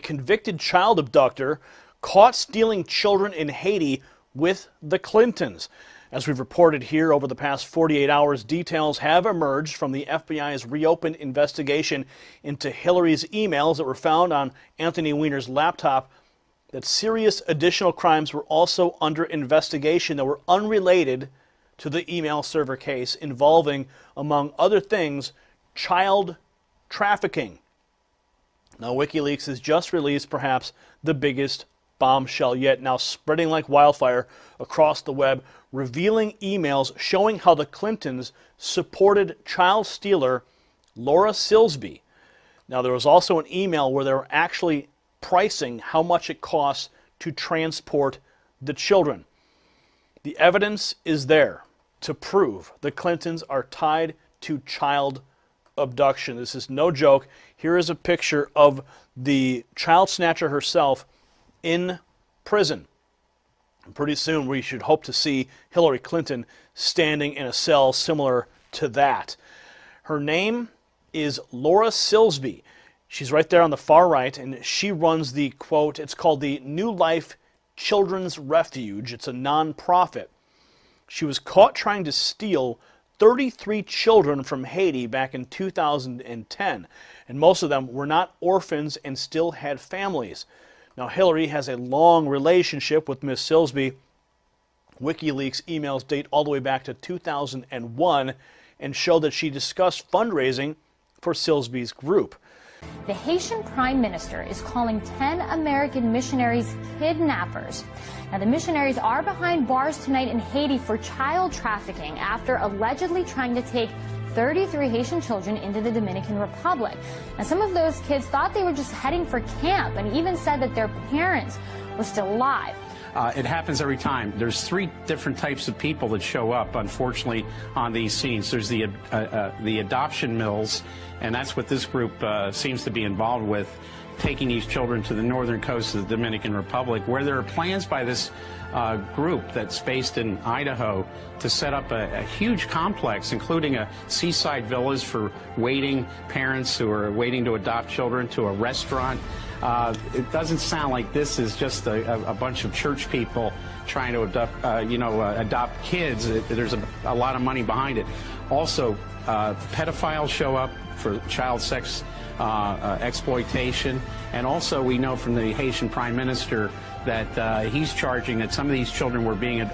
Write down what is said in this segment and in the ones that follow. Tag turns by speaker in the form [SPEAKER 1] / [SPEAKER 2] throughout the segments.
[SPEAKER 1] convicted child abductor caught stealing children in Haiti with the Clintons. As we've reported here over the past 48 hours, details have emerged from the FBI's reopened investigation into Hillary's emails that were found on Anthony Weiner's laptop that serious additional crimes were also under investigation that were unrelated to the email server case involving, among other things, child trafficking. Now, WikiLeaks has just released perhaps the biggest bombshell yet, now spreading like wildfire across the web, revealing emails showing how the Clintons supported child stealer Laura Silsby. Now, there was also an email where they were actually pricing how much it costs to transport the children. The evidence is there to prove the Clintons are tied to child abduction. This is no joke. Here is a picture of the child snatcher herself in prison. And pretty soon we should hope to see Hillary Clinton standing in a cell similar to that. Her name is Laura Silsby. She's right there on the far right, and she runs the, quote, it's called the New Life Children's Refuge. It's a nonprofit. She was caught trying to steal 33 children from Haiti back in 2010, and most of them were not orphans and still had families. Now, Hillary has a long relationship with Miss Silsby. WikiLeaks emails date all the way back to 2001 and show that she discussed fundraising for Silsby's group.
[SPEAKER 2] The Haitian Prime Minister is calling 10 American missionaries kidnappers. Now, the missionaries are behind bars tonight in Haiti for child trafficking after allegedly trying to take 33 Haitian children into the Dominican Republic. And some of those kids thought they were just heading for camp and even said that their parents were still alive.
[SPEAKER 3] It happens every time. There's three different types of people that show up, unfortunately, on these scenes. There's the adoption mills, and that's what this group seems to be involved with, taking these children to the northern coast of the Dominican Republic, where there are plans by this group that's based in Idaho to set up a huge complex, including a seaside villas for waiting parents who are waiting to adopt children, to a restaurant. It doesn't sound like this is just a bunch of church people trying to adopt kids. There's a lot of money behind it. Also, pedophiles show up for child sex exploitation, and also we know from the Haitian Prime Minister that he's charging that some of these children were being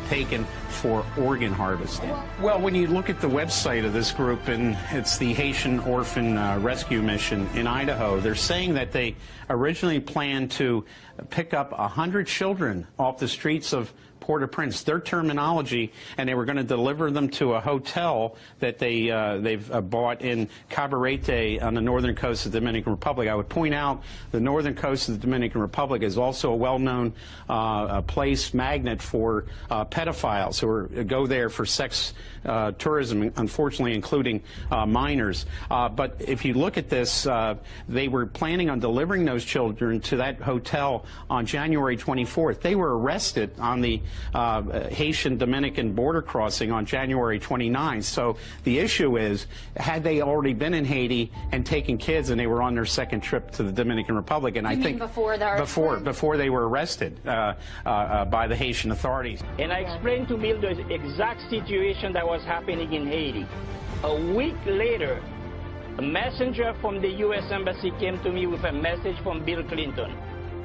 [SPEAKER 3] taken for organ harvesting. Well, when you look at the website of this group, and it's the Haitian Orphan Rescue Mission in Idaho, they're saying that they originally planned to pick up 100 children off the streets of Port-au-Prince, their terminology, and they were going to deliver them to a hotel that they've bought in Cabarete on the northern coast of the Dominican Republic. I would point out the northern coast of the Dominican Republic is also a well-known place magnet for pedophiles who go there for sex tourism, unfortunately including minors. But if you look at this, they were planning on delivering those children to that hotel on January 24th. They were arrested on the Haitian-Dominican border crossing on January 29th. So the issue is, had they already been in Haiti and taken kids and they were on their second trip to the Dominican Republic, and I think before they were arrested by the Haitian authorities.
[SPEAKER 4] And I explained to Bill the exact situation that was happening in Haiti. A week later, a messenger from the U.S. Embassy came to me with a message from Bill Clinton.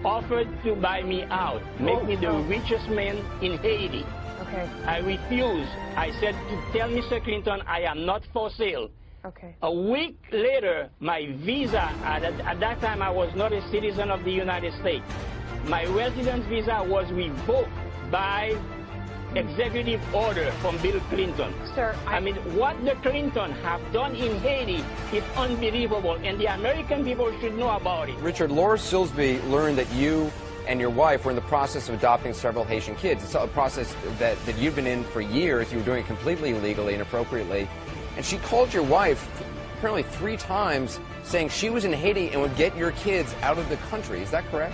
[SPEAKER 4] Offered to buy me out, make me the richest man in Haiti.
[SPEAKER 5] Okay.
[SPEAKER 4] I refused. I said, tell Mr. Clinton I am not for sale.
[SPEAKER 5] Okay.
[SPEAKER 4] A week later, my visa, at that time I was not a citizen of the United States. My residence visa was revoked by executive order from Bill Clinton.
[SPEAKER 5] Sir,
[SPEAKER 4] I mean, what the Clinton have done in Haiti is unbelievable, and the American people should know about it.
[SPEAKER 6] Richard, Laura Silsby learned that you and your wife were in the process of adopting several Haitian kids. It's a process that you've been in for years. You were doing it completely illegally and inappropriately. And she called your wife apparently 3 times saying she was in Haiti and would get your kids out of the country. Is that correct?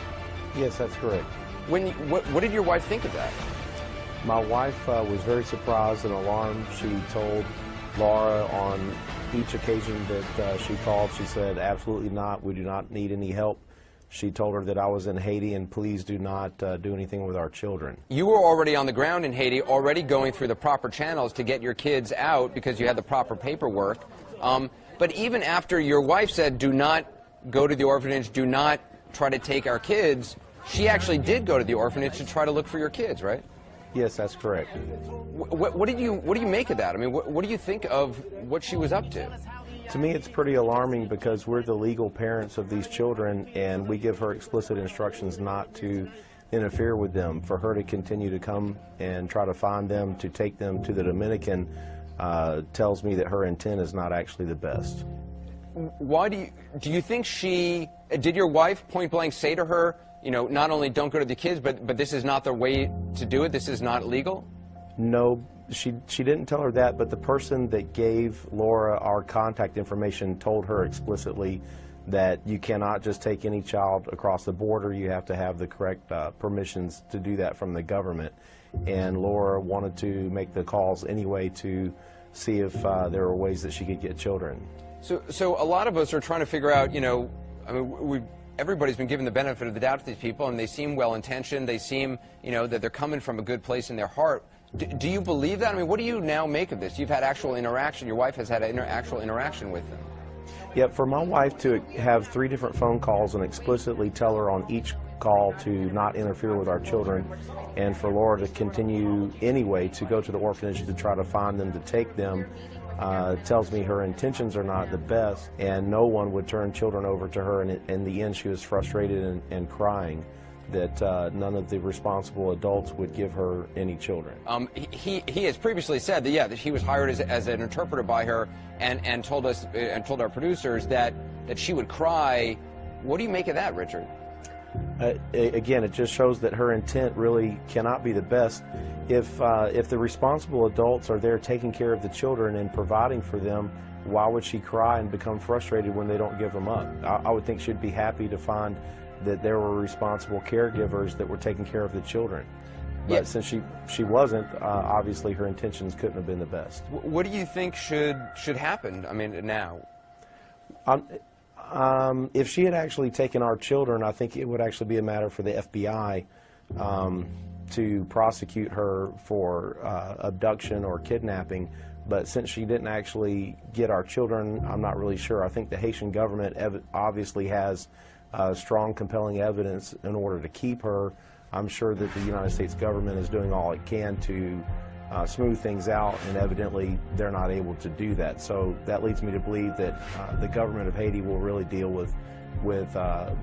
[SPEAKER 7] Yes, that's correct.
[SPEAKER 6] What did your wife think of that?
[SPEAKER 7] My wife was very surprised and alarmed. She told Laura on each occasion that she called, she said, absolutely not, we do not need any help. She told her that I was in Haiti and please do not do anything with our children.
[SPEAKER 6] You were already on the ground in Haiti, already going through the proper channels to get your kids out because you had the proper paperwork. But even after your wife said, do not go to the orphanage, do not try to take our kids, she actually did go to the orphanage to try to look for your kids, right?
[SPEAKER 7] Yes, that's correct.
[SPEAKER 6] What do you make of that? I mean, what do you think of what she was up to?
[SPEAKER 7] To me, it's pretty alarming because we're the legal parents of these children, and we give her explicit instructions not to interfere with them. For her to continue to come and try to find them, to take them to the Dominican, tells me that her intent is not actually the best.
[SPEAKER 6] Why do you think did your wife point blank say to her, you know, not only don't go to the kids, but this is not the way to do it, this is not legal?
[SPEAKER 7] No, she didn't tell her that, but the person that gave Laura our contact information told her explicitly that you cannot just take any child across the border. You have to have the correct permissions to do that from the government. And Laura wanted to make the calls anyway to see if there were ways that she could get children.
[SPEAKER 6] So a lot of us are trying to figure out, you know, I mean, everybody's been given the benefit of the doubt to these people, and they seem well-intentioned. They seem, you know, that they're coming from a good place in their heart. Do you believe that? I mean, what do you now make of this? You've had actual interaction. Your wife has had actual interaction with them.
[SPEAKER 7] Yeah, for my wife to have 3 different phone calls and explicitly tell her on each call to not interfere with our children, and for Laura to continue anyway to go to the orphanage to try to find them, to take them, tells me her intentions are not the best, and no one would turn children over to her. And in the end, she was frustrated and crying that none of the responsible adults would give her any children.
[SPEAKER 6] He has previously said that, yeah, that he was hired as an interpreter by her, and told us and told our producers that she would cry. What do you make of that, Richard?
[SPEAKER 7] Again, it just shows that her intent really cannot be the best. If the responsible adults are there taking care of the children and providing for them, why would she cry and become frustrated when they don't give them up? I would think she'd be happy to find that there were responsible caregivers that were taking care of the children. But since she wasn't, obviously her intentions couldn't have been the best.
[SPEAKER 6] What do you think should happen, I mean, now?
[SPEAKER 7] If she had actually taken our children, I think it would actually be a matter for the FBI to prosecute her for abduction or kidnapping. But since she didn't actually get our children, I'm not really sure. I think the Haitian government obviously has strong, compelling evidence in order to keep her. I'm sure that the United States government is doing all it can to smooth things out, and evidently they're not able to do that. So that leads me to believe that the government of Haiti will really deal with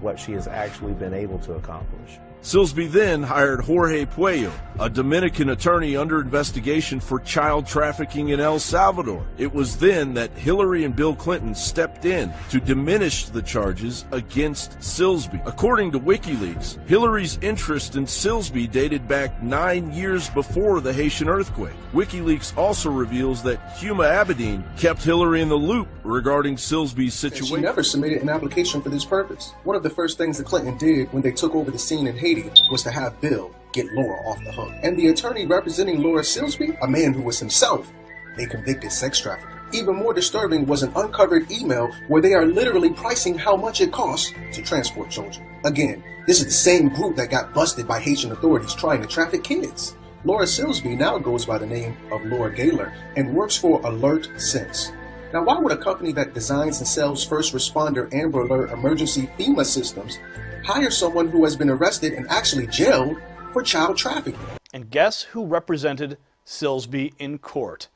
[SPEAKER 7] what she has actually been able to accomplish.
[SPEAKER 5] Silsby then hired Jorge Puello, a Dominican attorney under investigation for child trafficking in El Salvador. It was then that Hillary and Bill Clinton stepped in to diminish the charges against Silsby. According to WikiLeaks, Hillary's interest in Silsby dated back 9 years before the Haitian earthquake. WikiLeaks also reveals that Huma Abedin kept Hillary in the loop regarding Silsby's situation.
[SPEAKER 8] She never submitted an application for this purpose. One of the first things that Clinton did when they took over the scene in Haiti was to have Bill get Laura off the hook. And the attorney representing Laura Silsby, a man who was himself a convicted sex trafficker. Even more disturbing was an uncovered email where they are literally pricing how much it costs to transport children. Again, this is the same group that got busted by Haitian authorities trying to traffic kids. Laura Silsby now goes by the name of Laura Gaylor and works for Alert Sense. Now, why would a company that designs and sells first responder Amber Alert emergency FEMA systems hire someone who has been arrested and actually jailed for child trafficking?
[SPEAKER 1] And guess who represented Silsby in court?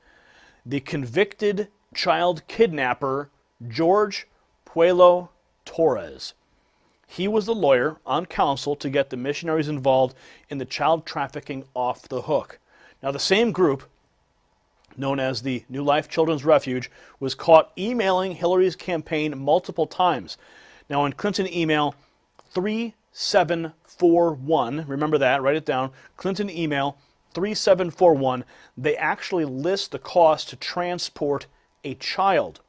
[SPEAKER 1] The convicted child kidnapper, George Puello Torres. He was the lawyer on counsel to get the missionaries involved in the child trafficking off the hook. Now, the same group, known as the New Life Children's Refuge, was caught emailing Hillary's campaign multiple times. Now, in Clinton email 3741, remember that, write it down, Clinton email 3741, they actually list the cost to transport a child.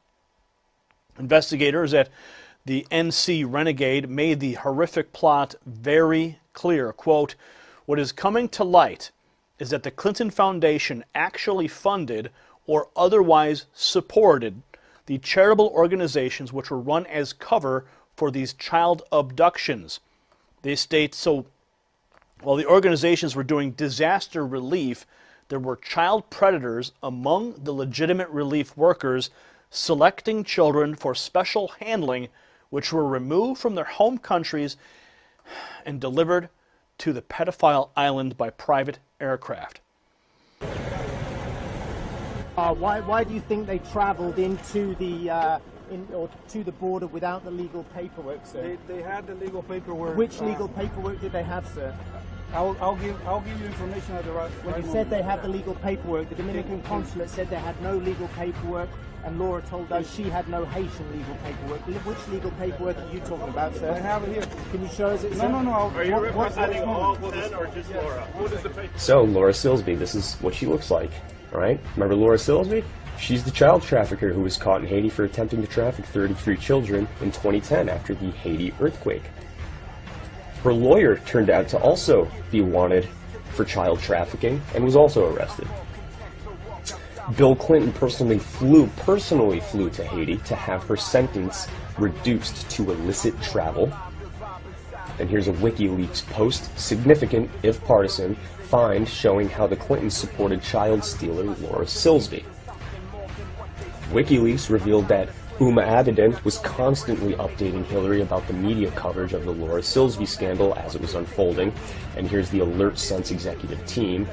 [SPEAKER 1] Investigators at the NC Renegade made the horrific plot very clear. Quote, "What is coming to light is that the Clinton Foundation actually funded or otherwise supported the charitable organizations which were run as cover for these child abductions. They state, so while the organizations were doing disaster relief, there were child predators among the legitimate relief workers selecting children for special handling, which were removed from their home countries and delivered to the pedophile island by private aircraft.
[SPEAKER 9] Why do you think they travelled into the to the border without the legal paperwork, sir?
[SPEAKER 10] They had the legal paperwork.
[SPEAKER 9] Which legal paperwork did they have, sir?
[SPEAKER 10] I'll give you information at the right
[SPEAKER 9] When you
[SPEAKER 10] moment.
[SPEAKER 9] said they had the legal paperwork, the Dominican consulate said they had no legal paperwork, and Laura told us she had no Haitian legal paperwork. Which legal paperwork are you talking about, sir?
[SPEAKER 10] I have it here.
[SPEAKER 9] Can you show us it, sir?
[SPEAKER 10] No.
[SPEAKER 11] Are you representing all 10 or just Laura?
[SPEAKER 10] What is the paper?
[SPEAKER 11] So, Laura Silsby, this is what she looks like, all right? Remember Laura Silsby? She's the child trafficker who was caught in Haiti for attempting to traffic 33 children in 2010 after the Haiti earthquake. Her lawyer turned out to also be wanted for child trafficking and was also arrested. Bill Clinton personally flew to Haiti to have her sentence reduced to illicit travel. And here's a WikiLeaks post, significant, if partisan, find showing how the Clintons supported child stealer Laura Silsby. WikiLeaks revealed that Uma Abedin was constantly updating Hillary about the media coverage of the Laura Silsby scandal as it was unfolding. And here's the Alert Sense executive team,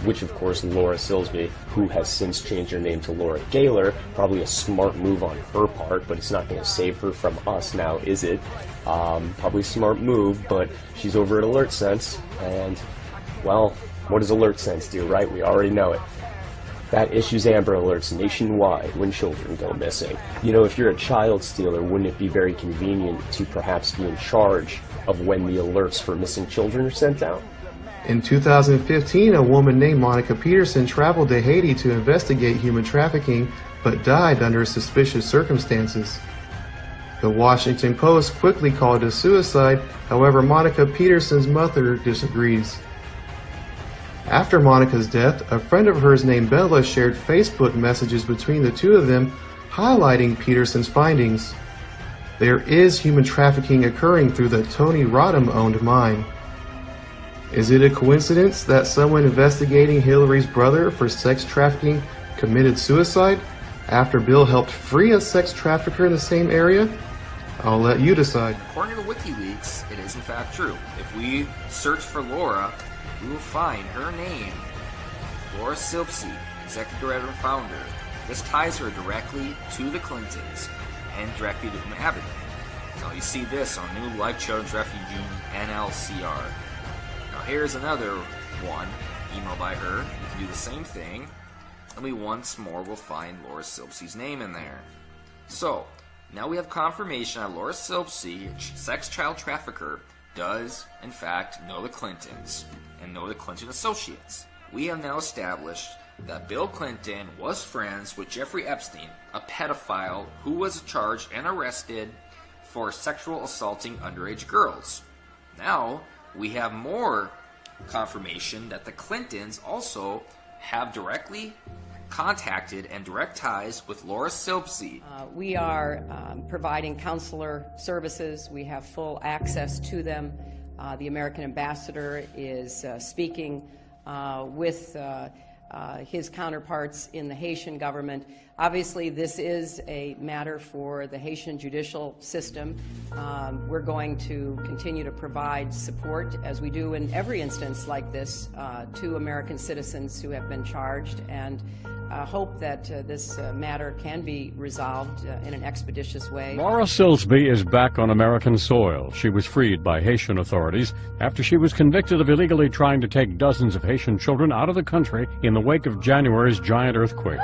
[SPEAKER 11] which of course Laura Silsby, who has since changed her name to Laura Gaylor, probably a smart move on her part, but it's not going to save her from us now, is it? Probably a smart move, but she's over at Alert Sense, and, well, what does Alert Sense do, right? We already know it. That issues Amber Alerts nationwide when children go missing. You know, if you're a child stealer, wouldn't it be very convenient to perhaps be in charge of when the alerts for missing children are sent out?
[SPEAKER 12] In 2015, a woman named Monica Peterson traveled to Haiti to investigate human trafficking, but died under suspicious circumstances. The Washington Post quickly called it suicide, however, Monica Peterson's mother disagrees. After Monica's death, a friend of hers named Bella shared Facebook messages between the two of them, highlighting Peterson's findings. There is human trafficking occurring through the Tony Rodham-owned mine. Is it a coincidence that someone investigating Hillary's brother for sex trafficking committed suicide after Bill helped free a sex trafficker in the same area? I'll let you decide.
[SPEAKER 13] According to WikiLeaks, it is in fact true. If we search for Laura, we will find her name, Laura Silsby, executive director and founder. This ties her directly to the Clintons and directly to Uma Abedin. Now you see this on New Life Children's Refugee NLCR. Now here's another one, emailed by her. You can do the same thing, and we once more will find Laura Silsby's name in there. So, now we have confirmation that Laura Silsby, sex child trafficker, does, in fact, know the Clintons and know the Clinton associates. We have now established that Bill Clinton was friends with Jeffrey Epstein, a pedophile who was charged and arrested for sexual assaulting underage girls. Now, we have more confirmation that the Clintons also have directly contacted and direct ties with Laura Silsby.
[SPEAKER 14] We are providing counselor services. We have full access to them. The American ambassador is speaking with his counterparts in the Haitian government. Obviously, this is a matter for the Haitian judicial system. We're going to continue to provide support, as we do in every instance like this, to American citizens who have been charged, and hope that this matter can be resolved in an expeditious way.
[SPEAKER 15] Laura Silsby is back on American soil. She was freed by Haitian authorities after she was convicted of illegally trying to take dozens of Haitian children out of the country in the wake of January's giant earthquake.